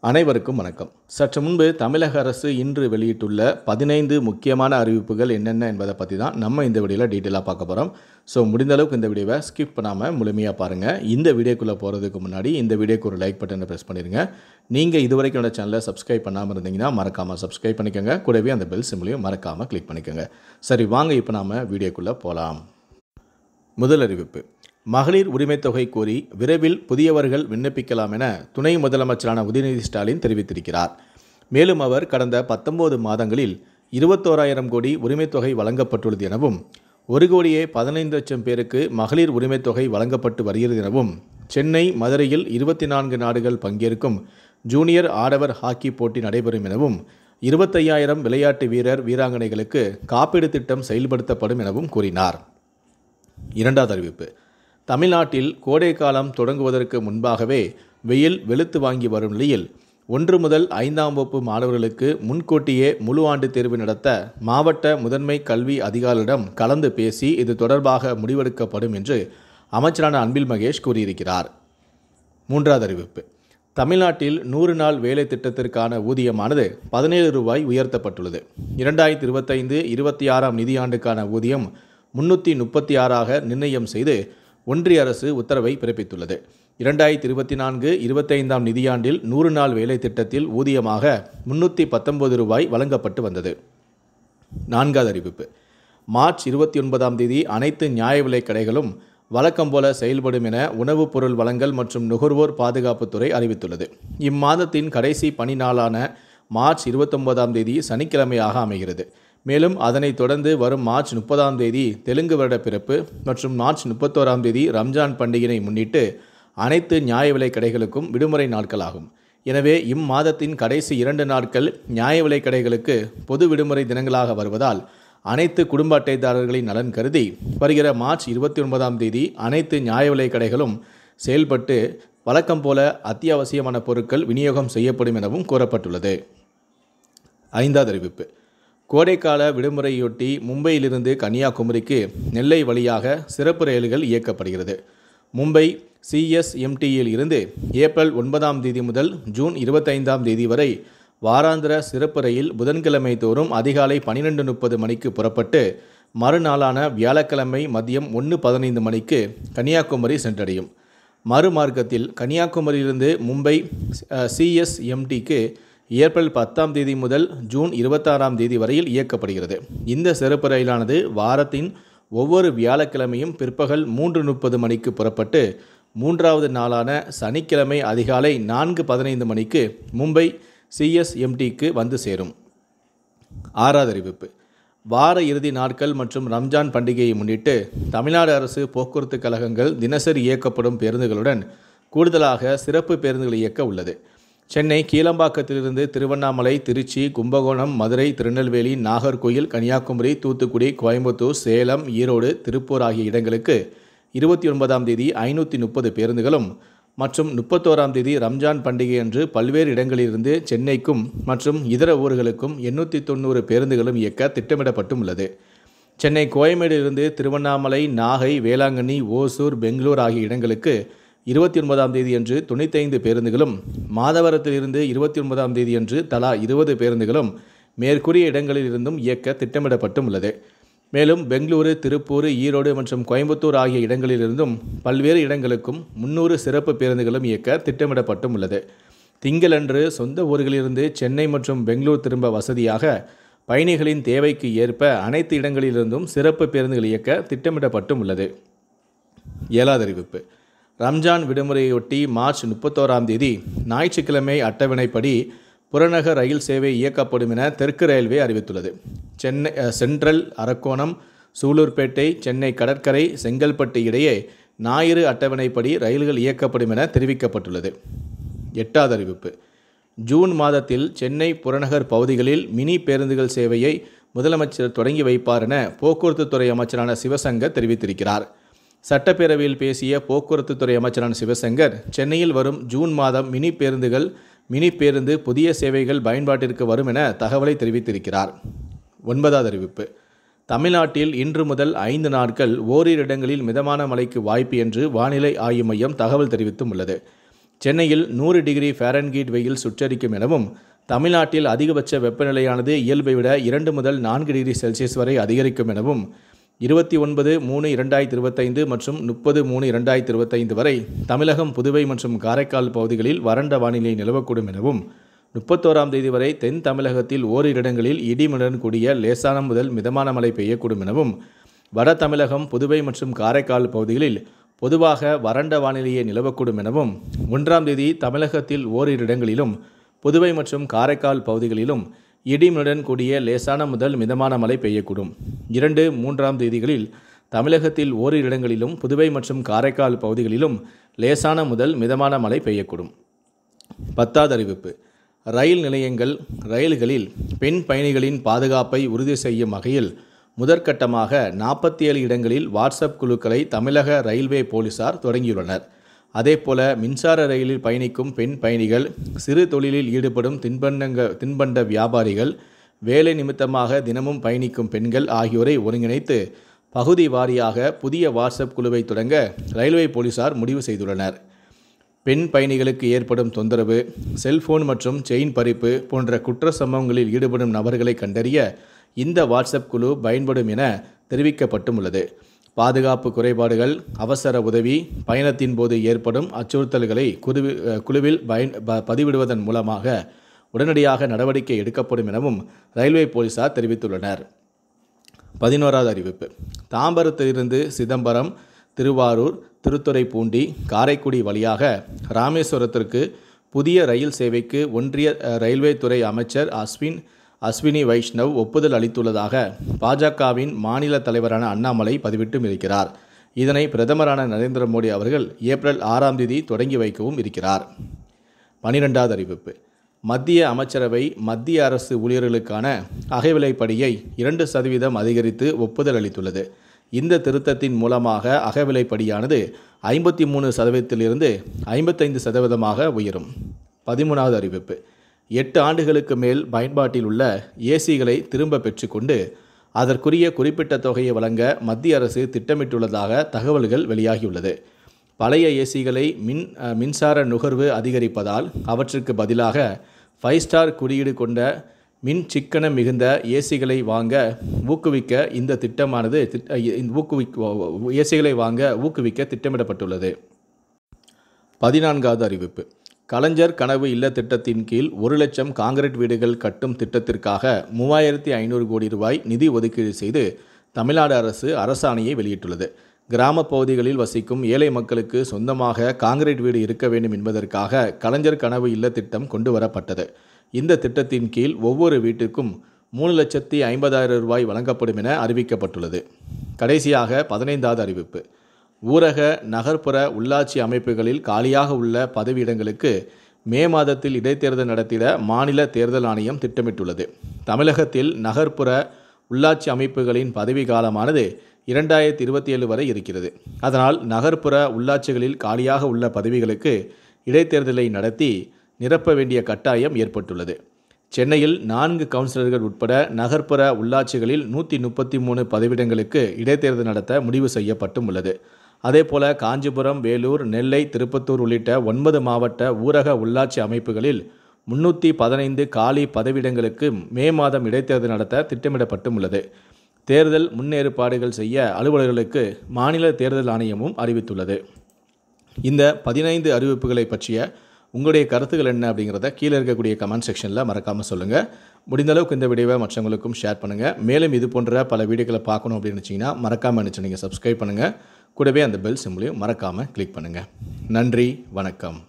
அனைவருக்கும் வணக்கம். சற்று முன்பு தமிழக அரசு இன்று வெளியிட்டுள்ள 15 முக்கியமான அறிவிப்புகள் என்னென்ன என்பதை பற்றி தான் நம்ம இந்த வீடியோவில் டீட்டெயிலாக பார்க்க போகிறோம். ஸோ முடிந்த அளவுக்கு இந்த வீடியோவை ஸ்கிப் பண்ணாமல் முழுமையாக பாருங்கள். இந்த வீடியோக்குள்ளே போகிறதுக்கு முன்னாடி இந்த வீடியோக்கு ஒரு லைக் பட்டனை ப்ரெஸ் பண்ணிடுங்க. நீங்கள் இதுவரைக்கும் என்னோட சேனலை சப்ஸ்கிரைப் பண்ணாமல் இருந்தீங்கன்னா மறக்காமல் சப்ஸ்கிரைப் பண்ணிக்கோங்க. கூடவே அந்த பெல் சிம்லையும் மறக்காமல் கிளிக் பண்ணிக்கோங்க. சரி, வாங்க இப்போ நாம் வீடியோக்குள்ளே போகலாம். முதல் அறிவிப்பு: மகளிர் உரிமைத் தொகை கோரி விரைவில் புதியவர்கள் விண்ணப்பிக்கலாம் என துணை முதலமைச்சரான உதயநிதி ஸ்டாலின் தெரிவித்திருக்கிறார். மேலும் அவர் கடந்த 19 மாதங்களில் 21,000 கோடி உரிமைத் தொகை வழங்கப்பட்டுள்ளது எனவும் 1,15,00,000 பேருக்கு மகளிர் உரிமைத் தொகை வழங்கப்பட்டு வருகிறது எனவும் சென்னை, மதுரையில் 24 நாடுகள் பங்கேற்கும் ஜூனியர் ஆடவர் ஹாக்கி போட்டி நடைபெறும் எனவும் 25,000 விளையாட்டு வீரர் வீராங்கனைகளுக்கு காப்பீடு திட்டம் செயல்படுத்தப்படும் எனவும் கூறினார். இரண்டாவது அறிவிப்பு: தமிழ்நாட்டில் கோடை காலம் தொடங்குவதற்கு முன்பாகவே வெயில் வெளுத்து வாங்கி வரும் நிலையில் 1 முதல் 5ஆம் வகுப்பு மாணவர்களுக்கு முன்கூட்டியே முழு ஆண்டு தேர்வு நடத்த மாவட்ட முதன்மை கல்வி அதிகாரிகளிடம் கலந்து பேசி இது தொடர்பாக முடிவெடுக்கப்படும் என்று அமைச்சரான அன்பில் மகேஷ் கூறியிருக்கிறார். மூன்றாவது அறிவிப்பு: தமிழ்நாட்டில் 100 நாள் வேலை திட்டத்திற்கான ஊதியமானது 17 ரூபாய் உயர்த்தப்பட்டுள்ளது. 2025-26ஆம் நிதியாண்டுக்கான ஊதியம் 336ஆக நிர்ணயம் செய்து ஒன்றிய அரசு உத்தரவை பிறப்பித்துள்ளது. 2024-25ஆம் நிதியாண்டில் 100 நாள் வேலை திட்டத்தில் ஊதியமாக 319 ரூபாய் வழங்கப்பட்டு வந்தது. நான்காவது அறிவிப்பு: மார்ச் 29ஆம் தேதி அனைத்து நியாய விலைக் கடைகளும் வழக்கம் போல செயல்படும் என உணவுப் பொருள் வழங்கல் மற்றும் நுகர்வோர் பாதுகாப்புத்துறை அறிவித்துள்ளது. இம்மாதத்தின் கடைசி பணி நாளான மார்ச் 29ஆம் தேதி சனிக்கிழமையாக அமைகிறது. மேலும் அதனைத் தொடர்ந்து வரும் மார்ச் 30ஆம் தேதி தெலுங்கு வருட பிறப்பு மற்றும் மார்ச் 31ஆம் தேதி ரம்ஜான் பண்டிகையை முன்னிட்டு அனைத்து நியாய விலைக் கடைகளுக்கும் விடுமுறை நாட்களாகும். எனவே இம்மாதத்தின் கடைசி 2 நாட்கள் நியாய விலைக் கடைகளுக்கு பொது விடுமுறை தினங்களாக வருவதால் அனைத்து குடும்ப அட்டைதாரர்களின் நலன் கருதி வருகிற மார்ச் 29ஆம் தேதி அனைத்து நியாய விலைக் கடைகளும் செயல்பட்டு வழக்கம் போல அத்தியாவசியமான பொருட்கள் விநியோகம் செய்யப்படும் எனவும் கூறப்பட்டுள்ளது. ஐந்தாவது அறிவிப்பு: கோடைக்கால விடுமுறையொட்டி மும்பையிலிருந்து கன்னியாகுமரிக்கு நெல்லை வழியாக சிறப்பு ரயில்கள் இயக்கப்படுகிறது. மும்பை CSMTயில் இருந்து ஏப்ரல் 9ஆம் தேதி முதல் ஜூன் 25ஆம் தேதி வரை வாராந்திர சிறப்பு ரயில் புதன்கிழமை தோறும் அதிகாலை 12:30 மணிக்கு புறப்பட்டு மறுநாளான வியாழக்கிழமை மதியம் 1:15 மணிக்கு கன்னியாகுமரி சென்றடையும். மறுமார்க்கத்தில் கன்னியாகுமரியிலிருந்து மும்பை CSMTக்கு ஏப்ரல் 10ஆம் தேதி முதல் ஜூன் 26ஆம் தேதி வரையில் இயக்கப்படுகிறது. இந்த சிறப்பு ரயிலானது வாரத்தின் ஒவ்வொரு வியாழக்கிழமையும் பிற்பகல் 3:30 மணிக்கு புறப்பட்டு 3வது நாளான சனிக்கிழமை அதிகாலை 4:15 மணிக்கு மும்பை CSMTக்கு வந்து சேரும். ஆறாவது அறிவிப்பு: வார இறுதி நாட்கள் மற்றும் ரம்ஜான் பண்டிகையை முன்னிட்டு தமிழ்நாடு அரசு போக்குவரத்து கழகங்கள் தினசரி இயக்கப்படும் பேருந்துகளுடன் கூடுதலாக சிறப்பு பேருந்துகள் இயக்க உள்ளது. சென்னை கீழம்பாக்கத்திலிருந்து திருவண்ணாமலை, திருச்சி, கும்பகோணம், மதுரை, திருநெல்வேலி, நாகர்கோயில், கன்னியாகுமரி, தூத்துக்குடி, கோயம்புத்தூர், சேலம், ஈரோடு, திருப்பூர் ஆகிய இடங்களுக்கு 29ஆம் தேதி 530 பேருந்துகளும் மற்றும் 31ஆம் தேதி ரம்ஜான் பண்டிகை அன்று பல்வேறு இடங்களிலிருந்து சென்னைக்கும் மற்றும் இதர ஊர்களுக்கும் 890 பேருந்துகளும் இயக்க திட்டமிடப்பட்டும் உள்ளது. சென்னை கோயம்பேடிலிருந்து திருவண்ணாமலை, நாகை, வேளாங்கண்ணி, ஓசூர், பெங்களூர் ஆகிய இடங்களுக்கு 29ஆம் தேதி அன்று 95 பேருந்துகளும், மாதவரத்திலிருந்து 29ஆம் தேதி அன்று தலா 20 பேருந்துகளும் மேற்கூறிய இடங்களில் இருந்தும் இயக்க திட்டமிடப்பட்டும் உள்ளது. மேலும் பெங்களூரு, திருப்பூர், ஈரோடு மற்றும் கோயம்புத்தூர் ஆகிய இடங்களிலிருந்தும் பல்வேறு இடங்களுக்கும் 300 சிறப்பு பேருந்துகளும் இயக்க திட்டமிடப்பட்டும் உள்ளது. திங்களன்று சொந்த ஊர்களிலிருந்து சென்னை மற்றும் பெங்களூர் திரும்ப வசதியாக பயணிகளின் தேவைக்கு ஏற்ப அனைத்து இடங்களிலிருந்தும் சிறப்பு பேருந்துகள் இயக்க திட்டமிடப்பட்டும் உள்ளது. ஏழாவது அறிவிப்பு: ரம்ஜான் விடுமுறையொட்டி மார்ச் 31ஆம் தேதி ஞாயிற்றுக்கிழமை அட்டவணைப்படி புறநகர் ரயில் சேவை இயக்கப்படும் என தெற்கு ரயில்வே அறிவித்துள்ளது. சென்னை சென்ட்ரல், அரக்கோணம், சூலூர்பேட்டை, சென்னை கடற்கரை, செங்கல்பட்டு இடையே ஞாயிறு அட்டவணைப்படி ரயில்கள் இயக்கப்படும் என தெரிவிக்கப்பட்டுள்ளது. எட்டாவது அறிவிப்பு: ஜூன் மாதத்தில் சென்னை புறநகர் பகுதிகளில் மினி பேருந்துகள் சேவையை முதலமைச்சர் தொடங்கி வைப்பார் என போக்குவரத்துத்துறை அமைச்சரான சிவசங்கர் தெரிவித்திருக்கிறார். சட்டப்பேரவையில் பேசிய போக்குவரத்துத்துறை அமைச்சரான சிவசங்கர், சென்னையில் வரும் ஜூன் மாதம் மினி பேருந்து புதிய சேவைகள் பயன்பாட்டிற்கு வரும் என தகவலை தெரிவித்திருக்கிறார். ஒன்பதாவது அறிவிப்பு: தமிழ்நாட்டில் இன்று முதல் 5 நாட்கள் ஓரிரு இடங்களில் மிதமான மழைக்கு வாய்ப்பு என்று வானிலை ஆய்வு மையம் தகவல் தெரிவித்தும் உள்ளது. சென்னையில் 100 டிகிரி ஃபாரன்ஹீட் வெயில் சுட்டெரிக்கும் எனவும் தமிழ்நாட்டில் அதிகபட்ச வெப்பநிலையானது இயல்பை விட 2 முதல் 4 டிகிரி செல்சியஸ் வரை அதிகரிக்கும் எனவும் 29/3/2025 மற்றும் 30/3/2025 வரை தமிழகம், புதுவை மற்றும் காரைக்கால் பகுதிகளில் வறண்ட வானிலை நிலவக்கூடும் எனவும் 31ஆம் தேதி வரை தென் தமிழகத்தில் ஓரிரு இடங்களில் இடியுடன் கூடிய லேசான முதல் மிதமான மழை பெய்யக்கூடும் எனவும் வட தமிழகம், புதுவை மற்றும் காரைக்கால் பகுதிகளில் பொதுவாக வறண்ட வானிலையே நிலவக்கூடும் எனவும் 1ஆம் தேதி தமிழகத்தில் ஓரிரு இடங்களிலும் புதுவை மற்றும் காரைக்கால் பகுதிகளிலும் இடியுடன் கூடிய லேசான முதல் மிதமான மழை பெய்யக்கூடும். 2, 3ஆம் தேதிகளில் தமிழகத்தில் ஓரிரு இடங்களிலும் புதுவை மற்றும் காரைக்கால் பகுதிகளிலும் லேசான முதல் மிதமான மழை பெய்யக்கூடும். 10வது அறிவிப்பு. ரயில் நிலையங்கள், ரயில்களில் பெண் பயணிகளின் பாதுகாப்பை உறுதி செய்யும் வகையில் முதற்கட்டமாக 47 இடங்களில் வாட்ஸ்அப் குழுக்களை தமிழக ரயில்வே போலீசார் தொடங்கியுள்ளனர். அதேபோல மின்சார ரயிலில் பயணிக்கும் பெண் பயணிகள், சிறு தொழிலில் ஈடுபடும் தின்பண்ட வியாபாரிகள், வேலை நிமித்தமாக தினமும் பயணிக்கும் பெண்கள் ஆகியோரை ஒருங்கிணைத்து பகுதி வாரியாக புதிய வாட்ஸ்அப் குழுவை தொடங்க ரயில்வே போலீசார் முடிவு செய்துள்ளனர். பெண் பயணிகளுக்கு ஏற்படும் தொந்தரவு, செல்போன் மற்றும் செயின் பறிப்பு போன்ற குற்ற சம்பவங்களில் ஈடுபடும் நபர்களை கண்டறிய இந்த வாட்ஸ்அப் குழு பயன்படும் என தெரிவிக்கப்பட்டும் உள்ளது. பாதுகாப்பு குறைபாடுகள், அவசர உதவி, பயணத்தின் போது ஏற்படும் அச்சுறுத்தல்களை குழுவில் பதிவிடுவதன் மூலமாக உடனடியாக நடவடிக்கை எடுக்கப்படும் எனவும் ரயில்வே போலீசார் தெரிவித்துள்ளனர். 11வது அறிவிப்பு. தாம்பரத்திலிருந்து சிதம்பரம், திருவாரூர், திருத்துறைப்பூண்டி, காரைக்குடி வழியாக ராமேஸ்வரத்திற்கு புதிய ரயில் சேவைக்கு ஒன்றிய ரயில்வே துறை அமைச்சர் அஸ்வினி வைஷ்ணவ் ஒப்புதல் அளித்துள்ளதாக பாஜகவின் மாநில தலைவரான அண்ணாமலை பதிவிட்டும் இருக்கிறார். இதனை பிரதமரான நரேந்திர மோடி அவர்கள் ஏப்ரல் 6ஆம் தேதி தொடங்கி வைக்கவும் இருக்கிறார். 12வது அறிவிப்பு. மத்திய அமைச்சரவை மத்திய அரசு ஊழியர்களுக்கான அகவிலைப்படியை 2% அதிகரித்து ஒப்புதல் அளித்துள்ளது. இந்த திருத்தத்தின் மூலமாக அகவிலைப்படியானது 53%இலிருந்து 55% உயரும். 13வது அறிவிப்பு. 8 ஆண்டுகளுக்கு மேல் பயன்பாட்டில் உள்ள ஏசிகளை திரும்ப பெற்றுக்கொண்டு அதற்குரிய குறிப்பிட்ட தொகையை வழங்க மத்திய அரசு திட்டமிட்டுள்ளதாக தகவல்கள் வெளியாகியுள்ளது. பழைய ஏசிகளை மின்சார நுகர்வு அதிகரிப்பதால் அவற்றுக்கு பதிலாக 5 ஸ்டார் குறியீடு கொண்ட மின் சிக்கனம் மிகுந்த ஏசிகளை வாங்க ஊக்குவிக்க இந்த திட்டமானது ஏசிகளை வாங்க ஊக்குவிக்க திட்டமிடப்பட்டுள்ளது. 14வது அறிவிப்பு. கலைஞர் கனவு இல்ல திட்டத்தின் கீழ் 1 லட்சம் காங்கிரீட் வீடுகள் கட்டும் திட்டத்திற்காக 3500 கோடி ரூபாய் நிதி ஒதுக்கீடு செய்து தமிழ்நாடு அரசு அரசாணையை வெளியிட்டுள்ளது. கிராம பகுதிகளில் வசிக்கும் ஏழை மக்களுக்கு சொந்தமாக காங்கிரீட் வீடு இருக்க வேண்டும் என்பதற்காக கலைஞர் கனவு இல்ல திட்டம் கொண்டு வரப்பட்டது. இந்த திட்டத்தின் கீழ் ஒவ்வொரு வீட்டிற்கும் 3,50,000 ரூபாய் வழங்கப்படும் என அறிவிக்கப்பட்டுள்ளது. கடைசியாக 15வது அறிவிப்பு. ஊரக, நகர்ப்புற, உள்ளாட்சி அமைப்புகளில் காலியாக உள்ள பதவியிடங்களுக்கு மே மாதத்தில் இடைத்தேர்தல் நடத்திட மாநில தேர்தல் ஆணையம் திட்டமிட்டுள்ளது. தமிழகத்தில் நகர்ப்புற, உள்ளாட்சி அமைப்புகளின் பதவி காலமானது 2027 வரை இருக்கிறது. அதனால் நகர்ப்புற, உள்ளாட்சிகளில் காலியாக உள்ள பதவிகளுக்கு இடைத்தேர்தலை நடத்தி நிரப்ப வேண்டிய கட்டாயம் ஏற்பட்டுள்ளது. சென்னையில் 4 கவுன்சிலர்கள் உட்பட நகர்ப்புற உள்ளாட்சிகளில் 133 பதவியிடங்களுக்கு இடைத்தேர்தல் நடத்த முடிவு செய்யப்பட்டும் உள்ளது. அதேபோல காஞ்சிபுரம், வேலூர், நெல்லை, திருப்பத்தூர் உள்ளிட்ட 9 மாவட்ட ஊரக உள்ளாட்சி அமைப்புகளில் 315 காலி பதவியிடங்களுக்கு மே மாதம் இடைத்தேர்தல் நடத்த திட்டமிடப்பட்டும் உள்ளது. தேர்தல் முன்னேற்பாடுகள் செய்ய அலுவலர்களுக்கு மாநில தேர்தல் ஆணையமும் அறிவித்துள்ளது. இந்த 15 அறிவிப்புகளை பற்றிய உங்களுடைய கருத்துக்கள் என்ன அப்படிங்கிறத கீழே இருக்கக்கூடிய கமெண்ட் செக்ஷனில் மறக்காமல் சொல்லுங்கள். முடிந்தளவுக்கு இந்த வீடியோவை மற்றவங்களுக்கும் ஷேர் பண்ணுங்கள். மேலும் இது போன்ற பல வீடியோக்களை பார்க்கணும் அப்படின்னு நினச்சிங்கன்னா மறக்காமல் நீங்கள் சப்ஸ்கிரைப் பண்ணுங்கள். கூடவே அந்த பெல் சிம்பளையும் மறக்காமல் கிளிக் பண்ணுங்கள். நன்றி, வணக்கம்.